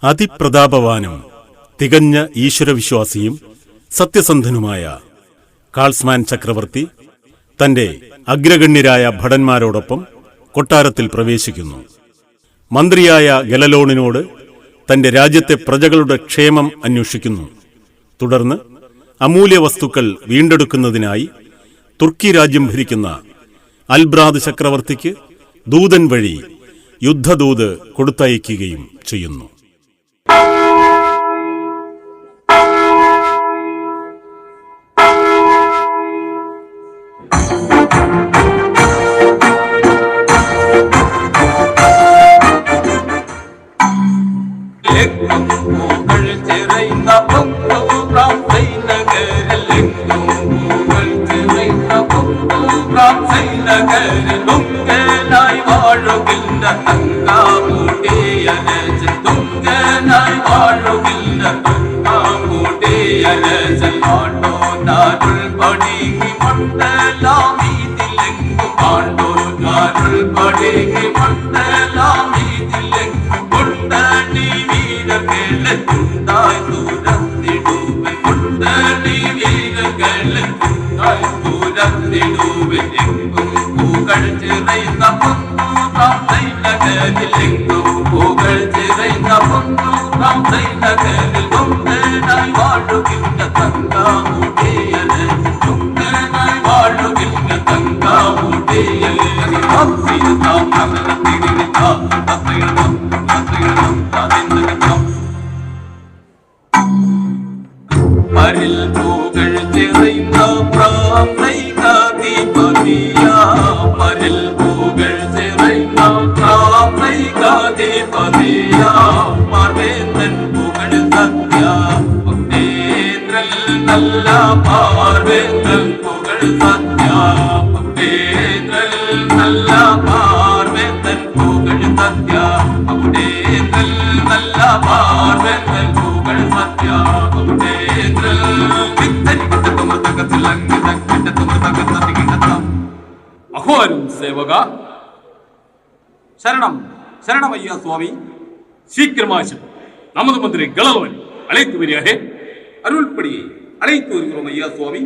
അതിപ്രതാപവാനും തികഞ്ഞ ഈശ്വരവിശ്വാസിയും സത്യസന്ധനുമായ കാൾസ്മാൻ ചക്രവർത്തി തന്റെ അഗ്രഗണ്യരായ ഭടന്മാരോടൊപ്പം കൊട്ടാരത്തിൽ പ്രവേശിക്കുന്നു. മന്ത്രിയായ ഗലലോണിനോട് തന്റെ രാജ്യത്തെ പ്രജകളുടെ ക്ഷേമം അന്വേഷിക്കുന്നു. തുടർന്ന് അമൂല്യ വസ്തുക്കൾ വീണ്ടെടുക്കുന്നതിനായി തുർക്കി രാജ്യം ഭരിക്കുന്ന അൽബ്രാദ് ചക്രവർത്തിക്ക് ദൂതൻ വഴി യുദ്ധദൂത് കൊടുത്തയക്കുകയും ചെയ്യുന്നു. சேவகா சரணம் சரணம் ஐயா சுவாமி. சீக்கிரமாக நமது மந்திரி கலலோன் அழைத்து வரியாக. அருள்படியை அழைத்து வருகிறோம் ஐயா சுவாமி.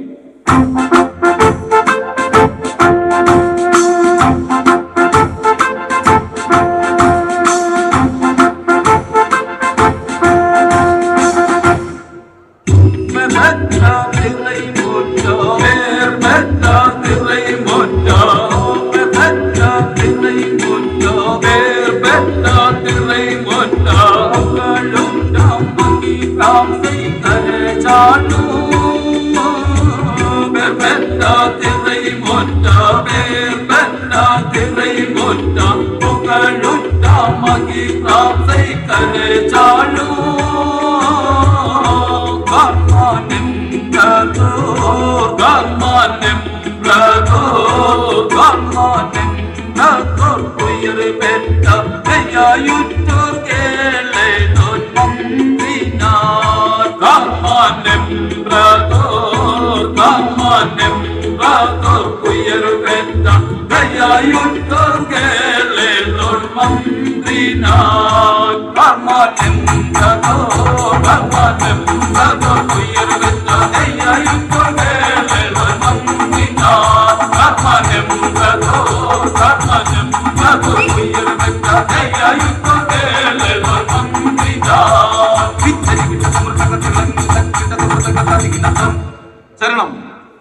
சரணம்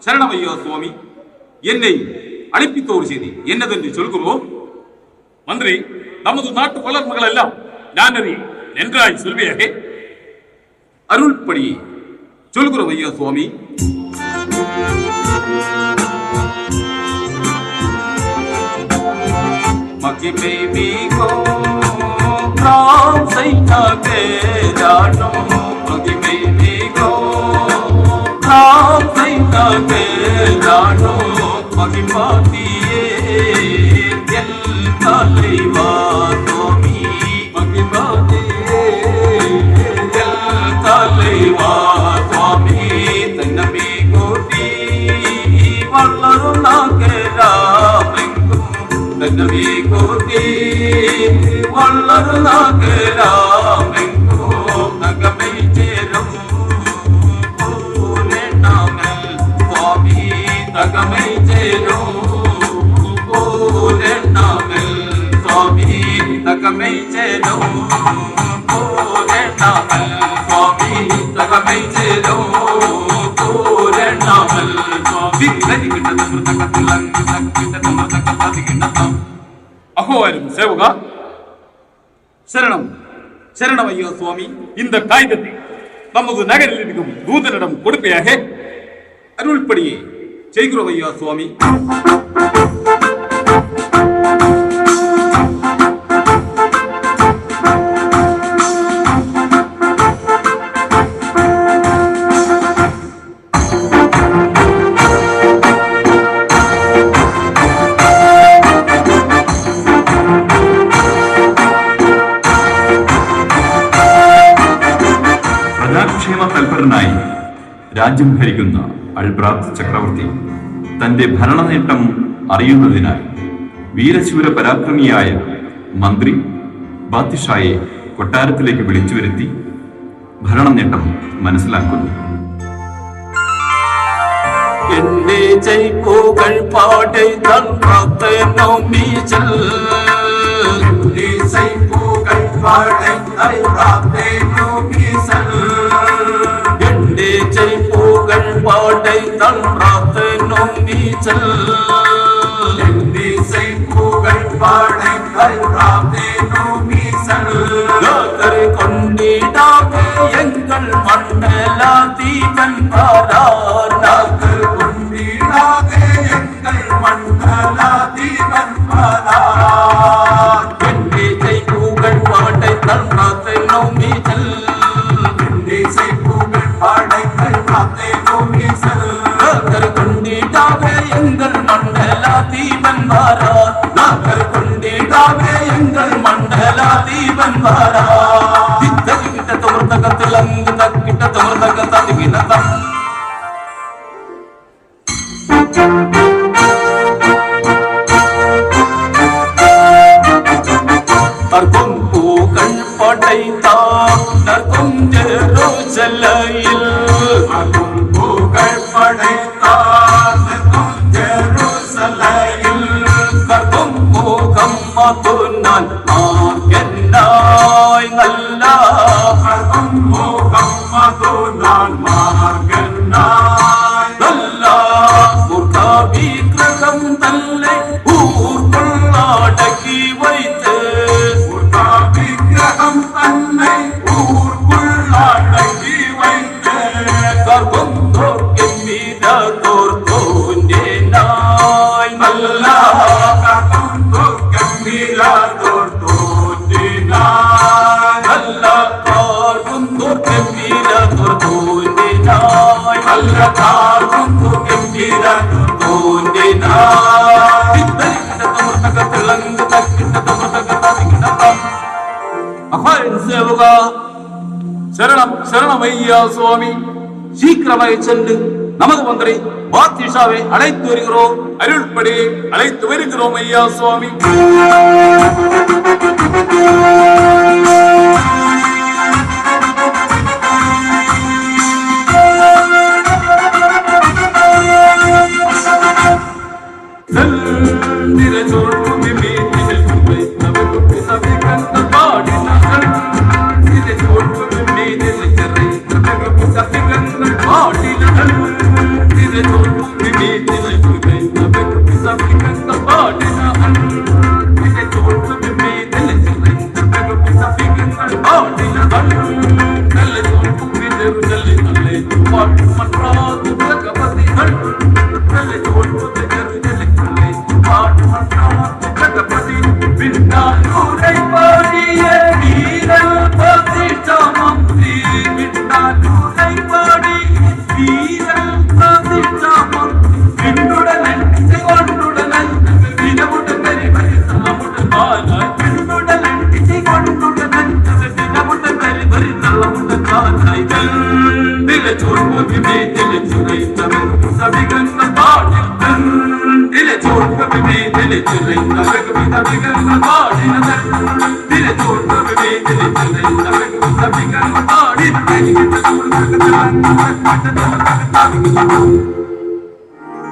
சரணம் ஐயா சுவாமி. என்னை அழைப்பித்தோர் செய்தி என்னதென்று சொல்கிறோம். மந்திரி, நமது நாட்டு வளர்மகள் எல்லாம் ஞானறி நன்றாய் சொல்வியாக. அருள்படி சொல்கிறோம் ஐயா சுவாமி. மகிமை மீகோ பிராம் செய்தாகே ஜானோ. மகிமை மீகோ பிராம் செய்தாகே ஜானோ. மகிமாதியே எல் தலைவா சுவாமி. மகிமாதியே எல் தலைவா சுவாமி. தன்னமி கோதி வளரும் நாகராமெங்கும். தன்னமி கோதி வளரும் நாகராமெங்கும். തകമൈ ചേലോ പൂരണമൽ സ്വാമി തകമൈ ചേലോ പൂരണമൽ സ്വാമി அகோவாரும் சேவகா சரணம் சரணம் ஐயா சுவாமி. இந்த காகிதத்தை நமது நகரில் இருக்கும் தூதனிடம் கொடுப்பையாக அருள்படியே செய்கிறோம் ஐயா சுவாமி. പ്രജാക്ഷേമ തൽപരനായി രാജ്യം ഭരിക്കുന്ന അൾബ്രാത്ത് ചക്രവർത്തി തന്റെ ഭരണനേട്ടം അറിയുന്നതിനായി വീരശൂര പരാക്രമിയായ മന്ത്രി ബാദ്ഷായെ കൊട്ടാരത്തിലേക്ക് വിളിച്ചു വരുത്തി ഭരണനേട്ടം മനസ്സിലാക്കുന്നു. എന്റെ ജയ്പൂകൾ പാടൈ തൽറാത്തെ നോമീചൽ ജയ്പൂകൾ പാടൈ തൽറാത്തെ നോമീചൽ എന്റെ ജയ്പൂകൾ പാടൈ തൽറാത്തെ നോമീചൽ എന്റെ ജയ്പൂകൾ പാടൈ തൽറാത്തെ നോമീചൽ യാത്ര കൊണ്ടിടാമേ എങ്ങൾ മണ്ഡലാധീപൻ വരാർ യാത്ര കൊണ്ടിടാമേ എങ്ങൾ മണ്ഡലാധീപൻ വരാർ എന്റെ ജയ്പൂകൾ പാടൈ തൽറാത്തെ നോമീചൽ എന്റെ ജയ്പൂകൾ പാടൈ തൽറാത്തെ നോമീചൽ യാത്ര കൊണ്ടിടാമേ എങ്ങൾ മണ്ഡലാധീപൻ വരാർ യാത്ര കൊണ്ടിടാമേ എങ്ങൾ മണ്ഡലാധീപൻ വരാർ തിത്തകിട്ട തുമർത്തകത്തിലങ്ക് തക്കിട്ട തുമർത്തക തതികിനതം നർക്കും പൂക്കൾ പടൈത്താം നർക്കും ജെറൂസലേമിൽ നർക്കും പൂക്കൾ പടൈത്താം നർക്കും ജെറൂസലേമിൽ നർക്കും മുഖം മതുനാൻ മാർഗനായി നല്ല നർക്കും മുഖം മതുനാൻ മാർഗനായി നല്ല മൂർഖവിഗ്രഹം തല്ലെ ഊർക്കൊള്ളടക്കി வைத்து விக்கிரகம் தன்னை ஊர்க்குள்ளடக்கி வைத்து கர்ப்பம் தோற்கும் வீரதோர் தோன்றினாய் நல்ல கர்ப்பம் தோற்கும் வீரதோர் தோன்றினாய் நல்ல கர்ப்பம் தோற்கும் வீரதோர் தோன்றினாய் நல்ல கர்ப்பம் தோற்கும் வீரதோர் தோன்றினாய் தித்தரிக்கிட்ட தக்கிட்ட சரணம் சரணம் ஐயா சுவாமி. சீக்கிரமாய் சென்று நமது மந்திரி பாத்ஷாவை அழைத்து வருகிறோம். அருள்படி அழைத்து வருகிறோம் ஐயா சுவாமி.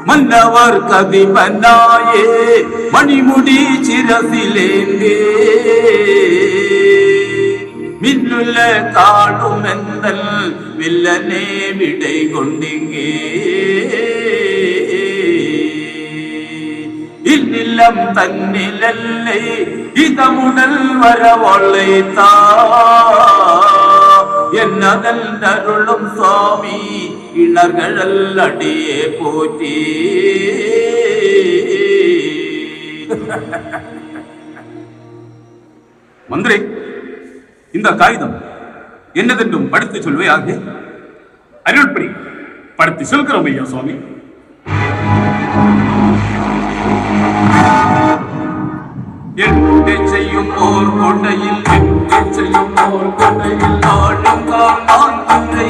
മന്നവർ കവിമനായേ മണിമുടി ചിരസിലേന്തേ വില്ലുലെ താഴുമെന്തൽ വില്ലനെ വിടை കൊണ്ടിങ്ങേ ഇന്നില്ലം തന്നിലല്ലേ ഇതമുടൽ വരവൊള്ളൈത്താ എന്നതൽ അരുളും സ്വാമി ഇണകളടിയെ പോറ്റി மந்திரி, இந்த காகிதம் என்னதென்றும் படித்து சொல்வையாக. அருள்படி படித்து சொல்கிறோம் ஐயா சுவாமி. எட்டு செய்யும் போர் கொண்டையில் எட்டு செய்யும் போர் கொண்டையில் ஆழுங்கால் நான் தந்தை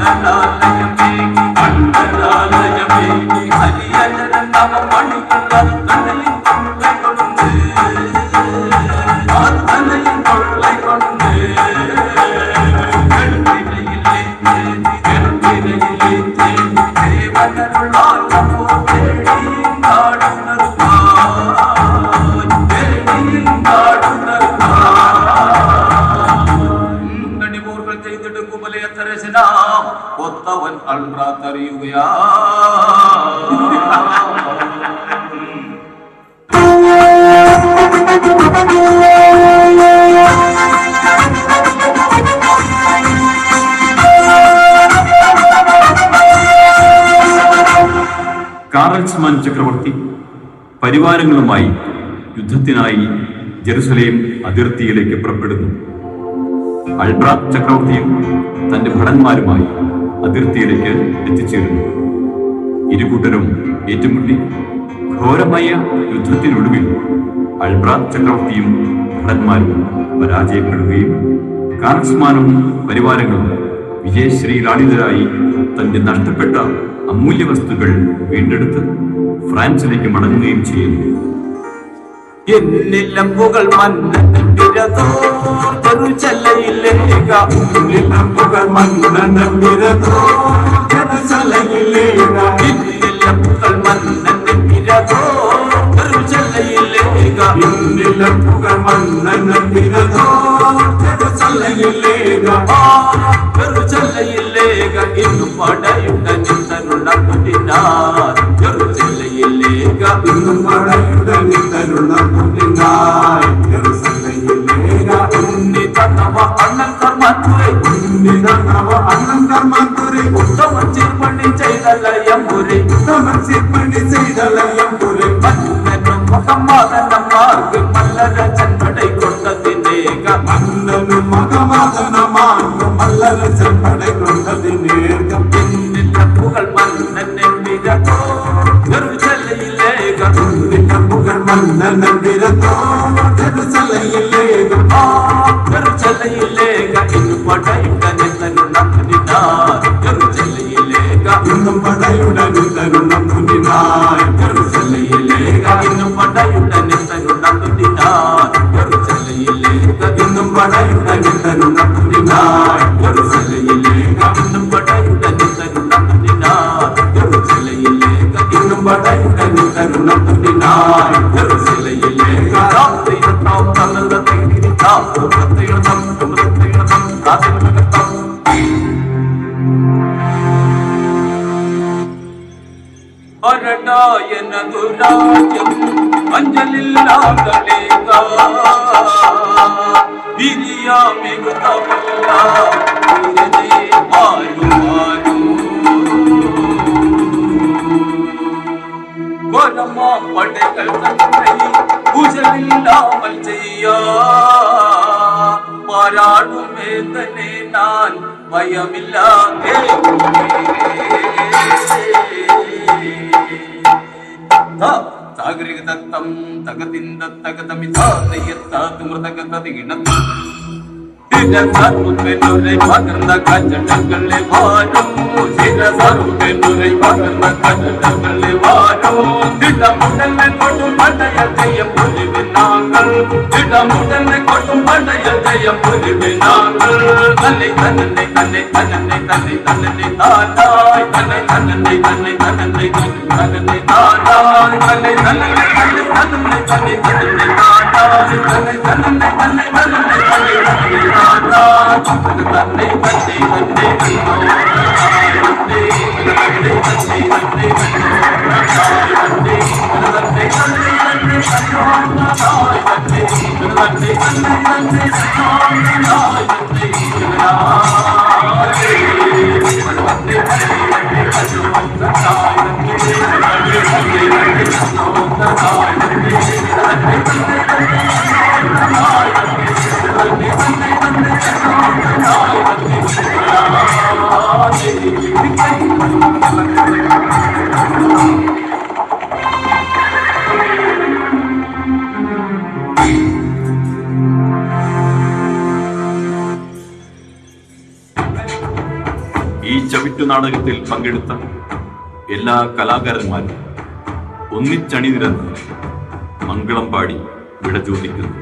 அண்டலாலயமே அண்டலாலயமே ஹரியஜன நம மணிக்குள்ள தன்னையின் கொள்ளை கொண்டு தன்னையின் கொள்ளை கொண்டு കൊത്തവൻ അൾറാത്തറിയുകയാ. കാറൽസ്മാൻ ചക്രവർത്തി പരിവാരങ്ങളുമായി യുദ്ധത്തിനായി ജെറുസലേം അതിർത്തിയിലേക്ക് പുറപ്പെടുന്നു. അൾബ്രാത്ത് ചക്രവർത്തിയും തന്റെ ഭടന്മാരുമായി അതിർത്തിയിലേക്ക് എത്തിച്ചേരുന്നു. ഇരുകൂട്ടരും ഏറ്റുമുട്ടി ഘോരമായ യുദ്ധത്തിനൊടുവിൽ അൾബ്രാത്ത് ചക്രവർത്തിയും ഭടന്മാരും പരാജയപ്പെടുകയും കാറൽസ്മാനും പരിവാരങ്ങളും വിജയശ്രീലാളിതരായി തന്റെ നഷ്ടപ്പെട്ട അമൂല്യ വസ്തുക്കൾ വീണ്ടെടുത്ത് ഫ്രാൻസിലേക്ക് മടങ്ങുകയും ചെയ്യുന്നു. എന്നിലമ്പുകൾ മന്നൻ വിരതോർ ചെറുചലയിലേക എന്നിലമ്പുകൾ മന്നൻ വിരതോർ ചെറുചലയിലേക എന്നിലമ്പുകൾ മന്നൻ വിരതോർ ചെറുചലയിലേക എന്നിലമ്പുകൾ മന്നൻ വിരതോർ ചെറുചലയിലേക ചെറുചലയിലേക ഇന്നും പടയുടെ നിന്തരുള്ള കുടിനാർ ചെറുചലയിലേക ഇന്നും പടയുടെ നിന്തരുള്ള കുടിനാർ ചെറുചലയിലേക ഉന്നിതനവ അണ്ണൻ കർമ്മത്തുരെ ഉന്നിതനവ അണ്ണൻ കർമ്മത്തുരെ ഉത്തമൻ ചിർപ്പണി ചെയ്തലയമ്പുരെ ഉത്തമൻ ചിർപ്പണി ചെയ്തലയമ്പുരെ മന്നനും മഹമാതനമാർക്ക് മല്ലര ചെമ്പടை കൊണ്ടതിനേക മന്നനും മഹമാതനമാർക്ക് മല്ലര ചെമ്പടை കൊണ്ടതിനേക എന്നിലമ്പുകൾ മന്നനെ വിരതോ ചെറുചലയിലേക എന്നിലമ്പുകൾ മന്നനെ വിരതോ ചെറുചലയിലേക ചെറുചലയിലേക ഇന്നും പടയുടെ നിത്തരുണം മുന്നിനാർ ചെറുചലയിലേക ഇന്നും പടയുടെ നിത്തരുണം മുന്നിനാർ ചെറുചലയിലേക ഇന്നും പടയുടെ നിത്തരുണം മുന്നിനാർ ചെറുചലയിലേക ഇന്നും പടയുടെ നിത്തരുണം മുന്നിനാർ ചെറുചലയിലേക ഇന്നും പടയുടെ നിത്തരുണം മുന്നിനാർ ചെറുചലയിലേക ഇന്നും പടയുടെ നിത്തരുണം മുന്നിനാർ ചെറുചലയിലേക രാത്രി നാം തന്നത തെങ്ങിനി നാം പ്രത്യയം പ്രത്യയം കാതിനകത്തം അരടായനതു രാജ്യം അഞ്ചലില്ലാതളേക വിരിയാമികുതമല്ല വിരജേ മായുമാനു കൊരമ പടകൾ തന്നൈ കുശലില്ലാമൽ ചെയ്യാ പാരാടും വേദനെ ഞാൻ ഭയമില്ലാതെ സാഗരികതം തകതിന്ദ തകതമിതാതയത്താതു മൃതകതതിഗിണത സിരസറുപെന്നുരൈ പകർന്ന കച്ചടങ്ങളെ വാരും സിരസറുപെന്നുരൈ പകർന്ന കച്ചടങ്ങളെ വാരും തിടമുടനെ കൊട്ടും പടയതയം പൊലിവിനാങ്ങൾ തിടമുടനെ കൊട്ടും പടയതയം இதயம் புரிந்து நாங்கள் தன்னை தன்னை தன்னை தன்னை தன்னை தன்னை தானாய் தன்னை தன்னை தன்னை தன்னை தன்னை தானாய் தன்னை தன்னை தன்னை தன்னை தன்னை தன்னை தானாய் தன்னை தன்னை தன்னை தன்னை தன்னை தானாய் தன்னை தன்னை ഈ ചവിട്ടുനാടകത്തിൽ പങ്കെടുത്ത എല്ലാ കലാകാരന്മാരും ഒന്നിച്ചണിനിരന്ന് മംഗളം പാടി വിട ചോദിക്കുന്നു.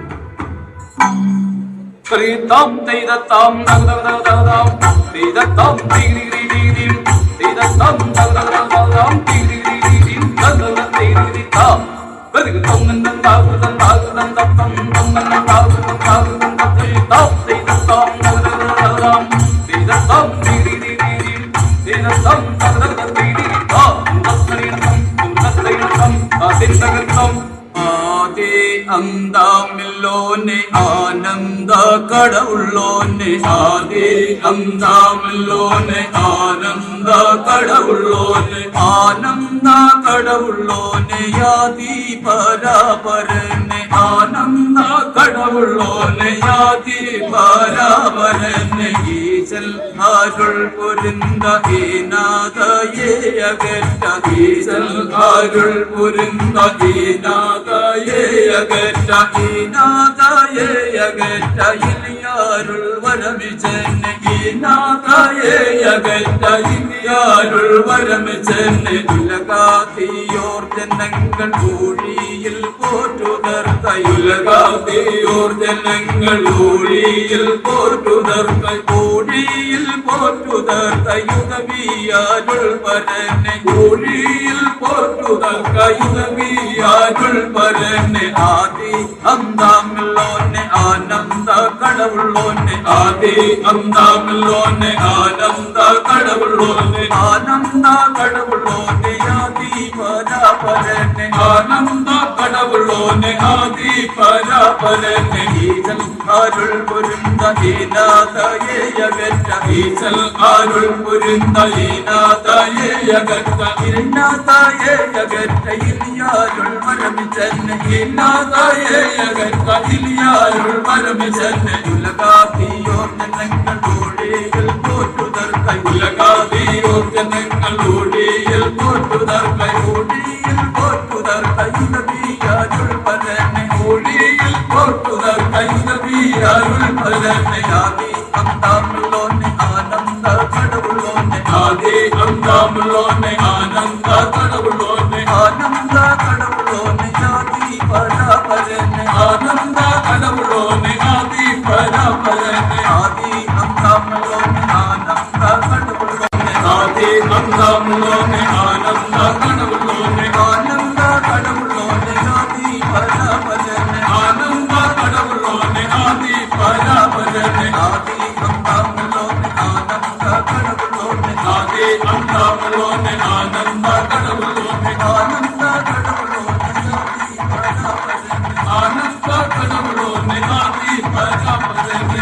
അന്താമില്ലോനെ ആനന്ദ കടവുള്ളോനെ ആദി അന്താമില്ലോനെ ആനന്ദ കടവുള്ളോനെ ആനന്ദ കടവുള്ളോനെ യാതി പരാപരനെ ആനന്ദ കടവുള്ളോനെ യാതി പരാപരനെ ഈശൽ അരുൾ പൊരുന്ത ഈനാദയെ അകറ്റ ഈശൽ അരുൾ പൊരുന്ത ഈനാദയെ അകറ്റ ഈനാദയെ അകറ്റ ഇലിയാരുൾ വരമിച്ചെന്നെ ഈനാദയെ അകറ്റ ഇലിയാരുൾ വരമിച്ചെന്നെ ഉലകാതിയോർ ജനങ്ങൾ ഊഴിയിൽ പോറ്റുതർത്ത ഉലകാതിയോർ ജനങ്ങൾ ഊഴിയിൽ പോറ്റുതർത്ത ഊഴിയിൽ പോറ്റുതർത്ത യുഗവിയാരുൾ വരനെ ഊഴിയിൽ പോറ്റുതർത്ത യുഗവിയാരുൾ വരനെ ആദി അന്താമില്ലോനെ ആനന്ദ കടവുള്ളോനെ ആദി അന്താമില്ലോനെ ആനന്ദ കടവുള്ളോനെ ആനന്ദ കടവുള്ളോനെ ആദി പരാപരനെ ആനന്ദ കടവുള്ളോനെ ആദി പരാപരനെ ഈശൽ അരുൾ പൊരുന്ത ഈനാദയെ അകറ്റ ഈശൽ അരുൾ പൊരുന്ത ഈനാദയെ അകറ്റ ഈനാദയെ അകറ്റ ഇലിയാരുൾ വരമിച്ചെന്നെ ഈനാദയെ അകറ്റ ഇലിയാരുൾ വരമിച്ചെന്നെ ഉലകാതിയോർ ജനങ്ങൾ ഓടിയിൽ പോറ്റുതർക്ക ഉലകാതിയോർ ജനങ്ങൾ ഓടിയിൽ പോറ്റുതർക്ക ഓടിയിൽ പോറ്റുതർക്ക യുഗവിയാരുൾ വരനെ ഓടിയിൽ പോറ്റുതർക്ക യുഗവിയാരുൾ വരനെ ആദി അന്താമില്ലോനെ ആനന്ദ കടവുള്ളോനെ ആദി അന്താമില്ലോനെ ആനന്ദ കടവുള്ളോനെ ആനന്ദ കടവുള്ളോനെ ആദി പരാപരനെ ആനന്ദ കടവുള്ളോനെ ആദി പരാപരനെ ആദി അന്താമില്ലോനെ ആനന്ദ കടവുള്ളോനെ ആദി അന്താമില്ലോനെ ആനന്ദ കടവുള്ളോനെ ആനന്ദ കടവുള്ളോനെ ആദി പരാപരനെ ആനന്ദ കടവുള്ളോനെ ആദി പരാപരനെ ആദി അന്താമില്ലോനെ ആനന്ദ കടവുള്ളോനെ ആദി അന്താമില്ലോനെ ആനന്ദ കടവുള്ളോനെ ആനന്ദ കടവുള്ളോനെ ആദി പരാപരനെ ആനന്ദ കടവുള്ളോനെ ആദി പരാപരനെ